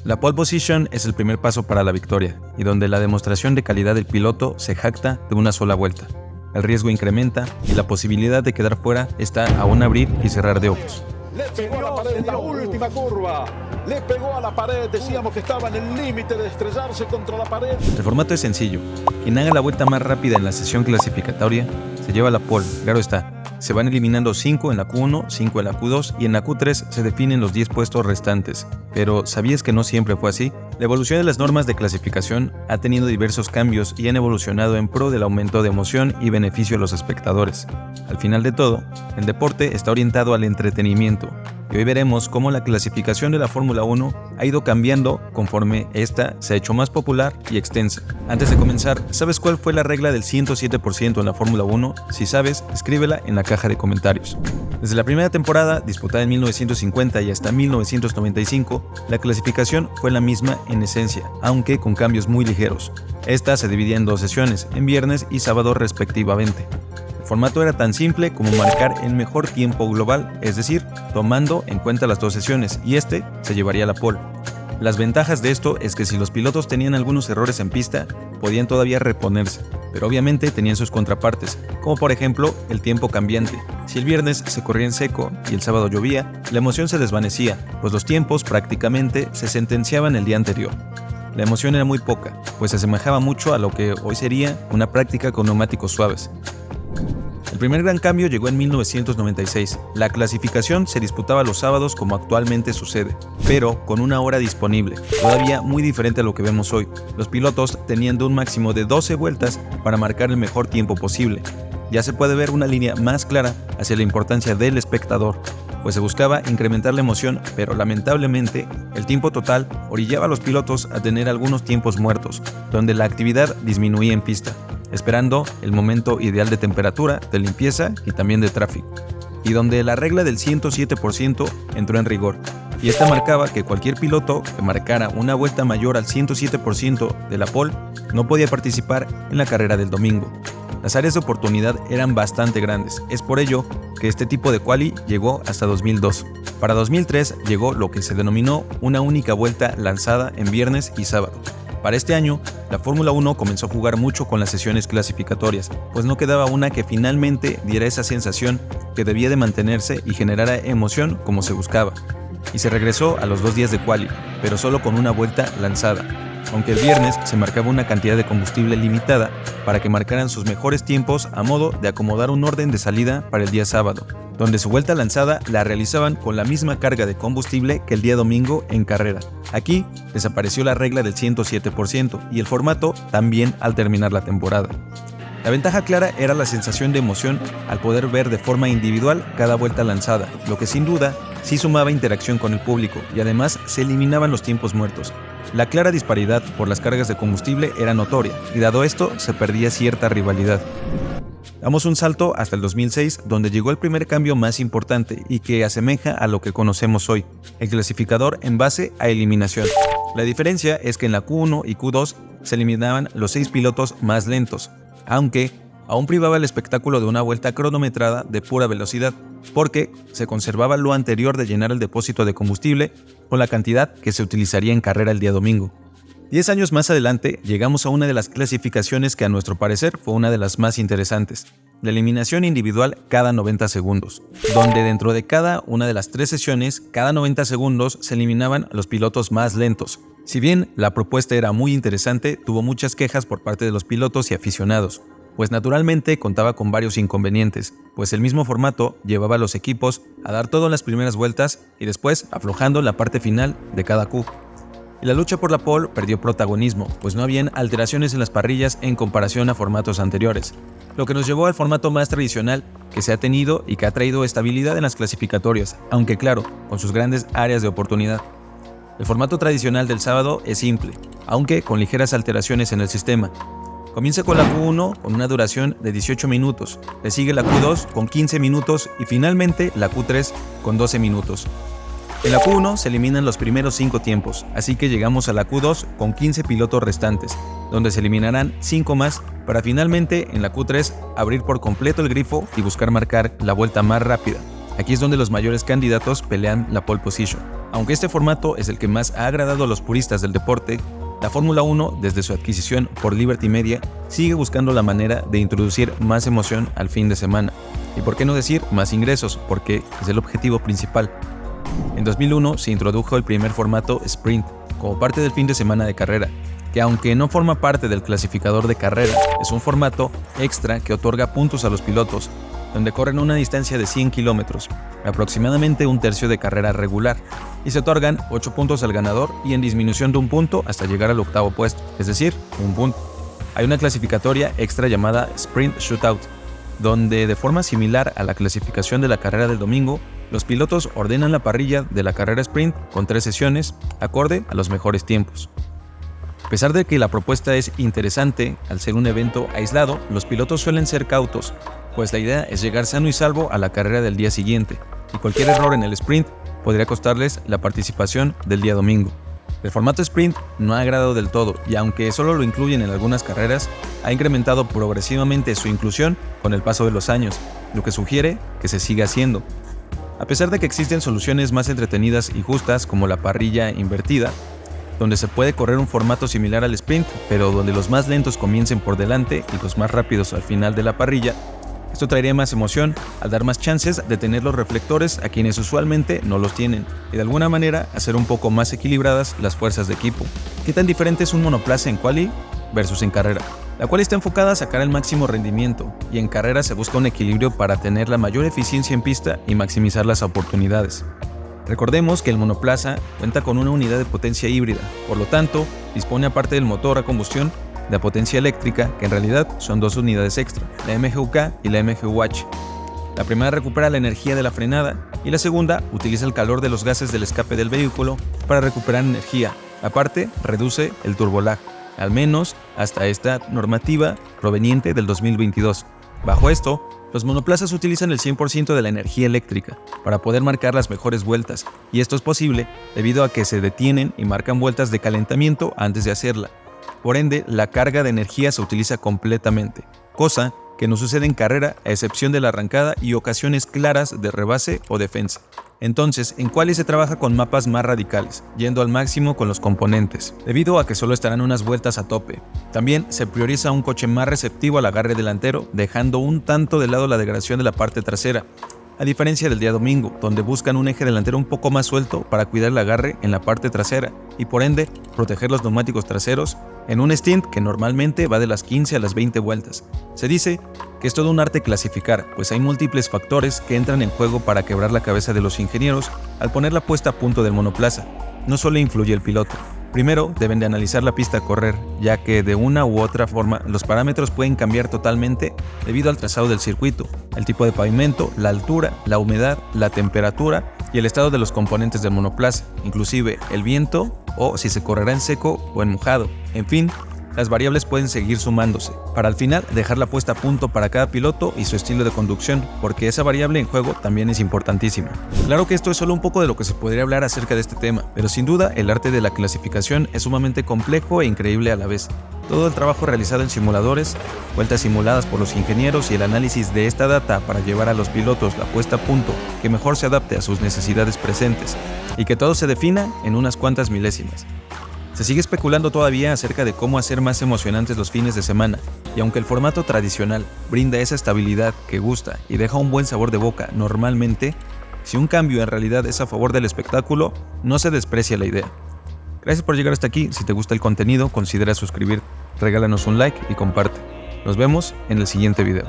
La pole position es el primer paso para la victoria, y donde la demostración de calidad del piloto se jacta de una sola vuelta. El riesgo incrementa y la posibilidad de quedar fuera está a un abrir y cerrar de ojos. Le pegó a la pared en la última curva. Le pegó a la pared, decíamos que estaba en el límite de estrellarse contra la pared. El formato es sencillo. Quien haga la vuelta más rápida en la sesión clasificatoria se lleva la pole, claro está. Se van eliminando 5 en la Q1, 5 en la Q2 y en la Q3 se definen los 10 puestos restantes. Pero ¿sabías que no siempre fue así? La evolución de las normas de clasificación ha tenido diversos cambios y han evolucionado en pro del aumento de emoción y beneficio a los espectadores. Al final de todo, el deporte está orientado al entretenimiento. Y hoy veremos cómo la clasificación de la Fórmula 1 ha ido cambiando conforme esta se ha hecho más popular y extensa. Antes de comenzar, ¿sabes cuál fue la regla del 107% en la Fórmula 1? Si sabes, escríbela en la caja de comentarios. Desde la primera temporada, disputada en 1950 y hasta 1995, la clasificación fue la misma en esencia, aunque con cambios muy ligeros. Esta se dividía en 2 sesiones, en viernes y sábado respectivamente. El formato era tan simple como marcar el mejor tiempo global, es decir, tomando en cuenta las 2 sesiones, y este se llevaría la pole. Las ventajas de esto es que si los pilotos tenían algunos errores en pista, podían todavía reponerse, pero obviamente tenían sus contrapartes, como por ejemplo el tiempo cambiante. Si el viernes se corría en seco y el sábado llovía, la emoción se desvanecía, pues los tiempos prácticamente se sentenciaban el día anterior. La emoción era muy poca, pues se asemejaba mucho a lo que hoy sería una práctica con neumáticos suaves. El primer gran cambio llegó en 1996. La clasificación se disputaba los sábados como actualmente sucede, pero con una hora disponible, todavía muy diferente a lo que vemos hoy. Los pilotos tenían de un máximo de 12 vueltas para marcar el mejor tiempo posible. Ya se puede ver una línea más clara hacia la importancia del espectador, pues se buscaba incrementar la emoción, pero lamentablemente el tiempo total orillaba a los pilotos a tener algunos tiempos muertos, donde la actividad disminuía en pista, esperando el momento ideal de temperatura, de limpieza y también de tráfico, y donde la regla del 107% entró en rigor, y esta marcaba que cualquier piloto que marcara una vuelta mayor al 107% de la pole no podía participar en la carrera del domingo. Las áreas de oportunidad eran bastante grandes, es por ello que este tipo de quali llegó hasta 2002. Para 2003 llegó lo que se denominó una única vuelta lanzada en viernes y sábado. Para este año, la Fórmula 1 comenzó a jugar mucho con las sesiones clasificatorias, pues no quedaba una que finalmente diera esa sensación que debía de mantenerse y generara emoción como se buscaba. Y se regresó a los 2 días de quali, pero solo con una vuelta lanzada, aunque el viernes se marcaba una cantidad de combustible limitada para que marcaran sus mejores tiempos a modo de acomodar un orden de salida para el día sábado, donde su vuelta lanzada la realizaban con la misma carga de combustible que el día domingo en carrera. Aquí desapareció la regla del 107% y el formato también al terminar la temporada. La ventaja clara era la sensación de emoción al poder ver de forma individual cada vuelta lanzada, lo que sin duda sí sumaba interacción con el público y además se eliminaban los tiempos muertos. La clara disparidad por las cargas de combustible era notoria y dado esto se perdía cierta rivalidad. Damos un salto hasta el 2006, donde llegó el primer cambio más importante y que asemeja a lo que conocemos hoy, el clasificador en base a eliminación. La diferencia es que en la Q1 y Q2 se eliminaban los 6 pilotos más lentos, aunque aún privaba el espectáculo de una vuelta cronometrada de pura velocidad, porque se conservaba lo anterior de llenar el depósito de combustible con la cantidad que se utilizaría en carrera el día domingo. 10 años más adelante, llegamos a una de las clasificaciones que a nuestro parecer fue una de las más interesantes, la eliminación individual cada 90 segundos, donde dentro de cada una de las 3 sesiones, cada 90 segundos se eliminaban los pilotos más lentos. Si bien la propuesta era muy interesante, tuvo muchas quejas por parte de los pilotos y aficionados, pues naturalmente contaba con varios inconvenientes, pues el mismo formato llevaba a los equipos a dar todo en las primeras vueltas y después aflojando la parte final de cada Q. Y la lucha por la pole perdió protagonismo, pues no habían alteraciones en las parrillas en comparación a formatos anteriores, lo que nos llevó al formato más tradicional que se ha tenido y que ha traído estabilidad en las clasificatorias, aunque claro, con sus grandes áreas de oportunidad. El formato tradicional del sábado es simple, aunque con ligeras alteraciones en el sistema. Comienza con la Q1 con una duración de 18 minutos, le sigue la Q2 con 15 minutos y finalmente la Q3 con 12 minutos. En la Q1 se eliminan los primeros 5 tiempos, así que llegamos a la Q2 con 15 pilotos restantes, donde se eliminarán 5 más para finalmente en la Q3 abrir por completo el grifo y buscar marcar la vuelta más rápida. Aquí es donde los mayores candidatos pelean la pole position. Aunque este formato es el que más ha agradado a los puristas del deporte, la Fórmula 1, desde su adquisición por Liberty Media, sigue buscando la manera de introducir más emoción al fin de semana. Y por qué no decir más ingresos, porque es el objetivo principal. En 2001 se introdujo el primer formato Sprint, como parte del fin de semana de carrera, que aunque no forma parte del clasificador de carrera, es un formato extra que otorga puntos a los pilotos, donde corren una distancia de 100 kilómetros, aproximadamente un tercio de carrera regular, y se otorgan 8 puntos al ganador y en disminución de un punto hasta llegar al octavo puesto, es decir, un punto. Hay una clasificatoria extra llamada Sprint Shootout, donde de forma similar a la clasificación de la carrera del domingo, los pilotos ordenan la parrilla de la carrera sprint con 3 sesiones, acorde a los mejores tiempos. A pesar de que la propuesta es interesante, al ser un evento aislado, los pilotos suelen ser cautos, pues la idea es llegar sano y salvo a la carrera del día siguiente, y cualquier error en el sprint podría costarles la participación del día domingo. El formato sprint no ha agradado del todo, y aunque solo lo incluyen en algunas carreras, ha incrementado progresivamente su inclusión con el paso de los años, lo que sugiere que se siga haciendo. A pesar de que existen soluciones más entretenidas y justas como la parrilla invertida, donde se puede correr un formato similar al sprint, pero donde los más lentos comiencen por delante y los más rápidos al final de la parrilla, esto traería más emoción al dar más chances de tener los reflectores a quienes usualmente no los tienen, y de alguna manera hacer un poco más equilibradas las fuerzas de equipo. ¿Qué tan diferente es un monoplaza en quali versus en carrera? La quali está enfocada a sacar el máximo rendimiento, y en carrera se busca un equilibrio para tener la mayor eficiencia en pista y maximizar las oportunidades. Recordemos que el monoplaza cuenta con una unidad de potencia híbrida, por lo tanto, dispone aparte del motor a combustión de potencia eléctrica, que en realidad son 2 unidades extra, la MGUK y la MGUH. La primera recupera la energía de la frenada y la segunda utiliza el calor de los gases del escape del vehículo para recuperar energía. Aparte, reduce el turbolag, al menos hasta esta normativa proveniente del 2022. Bajo esto, los monoplazas utilizan el 100% de la energía eléctrica para poder marcar las mejores vueltas, y esto es posible debido a que se detienen y marcan vueltas de calentamiento antes de hacerla. Por ende, la carga de energía se utiliza completamente, cosa que no sucede en carrera a excepción de la arrancada y ocasiones claras de rebase o defensa. Entonces, en quali se trabaja con mapas más radicales, yendo al máximo con los componentes, debido a que solo estarán unas vueltas a tope. También se prioriza un coche más receptivo al agarre delantero, dejando un tanto de lado la degradación de la parte trasera, a diferencia del día domingo, donde buscan un eje delantero un poco más suelto para cuidar el agarre en la parte trasera y por ende proteger los neumáticos traseros en un stint que normalmente va de las 15 a las 20 vueltas. Se dice que es todo un arte clasificar, pues hay múltiples factores que entran en juego para quebrar la cabeza de los ingenieros al poner la puesta a punto del monoplaza. No solo influye el piloto. Primero, deben de analizar la pista a correr, ya que de una u otra forma los parámetros pueden cambiar totalmente debido al trazado del circuito, el tipo de pavimento, la altura, la humedad, la temperatura y el estado de los componentes del monoplaza, inclusive el viento o si se correrá en seco o en mojado. En fin, las variables pueden seguir sumándose, para al final dejar la puesta a punto para cada piloto y su estilo de conducción, porque esa variable en juego también es importantísima. Claro que esto es solo un poco de lo que se podría hablar acerca de este tema, pero sin duda el arte de la clasificación es sumamente complejo e increíble a la vez. Todo el trabajo realizado en simuladores, vueltas simuladas por los ingenieros y el análisis de esta data para llevar a los pilotos la puesta a punto que mejor se adapte a sus necesidades presentes y que todo se defina en unas cuantas milésimas. Se sigue especulando todavía acerca de cómo hacer más emocionantes los fines de semana, y aunque el formato tradicional brinda esa estabilidad que gusta y deja un buen sabor de boca normalmente, si un cambio en realidad es a favor del espectáculo, no se desprecia la idea. Gracias por llegar hasta aquí. Si te gusta el contenido, considera suscribirte, regálanos un like y comparte. Nos vemos en el siguiente video.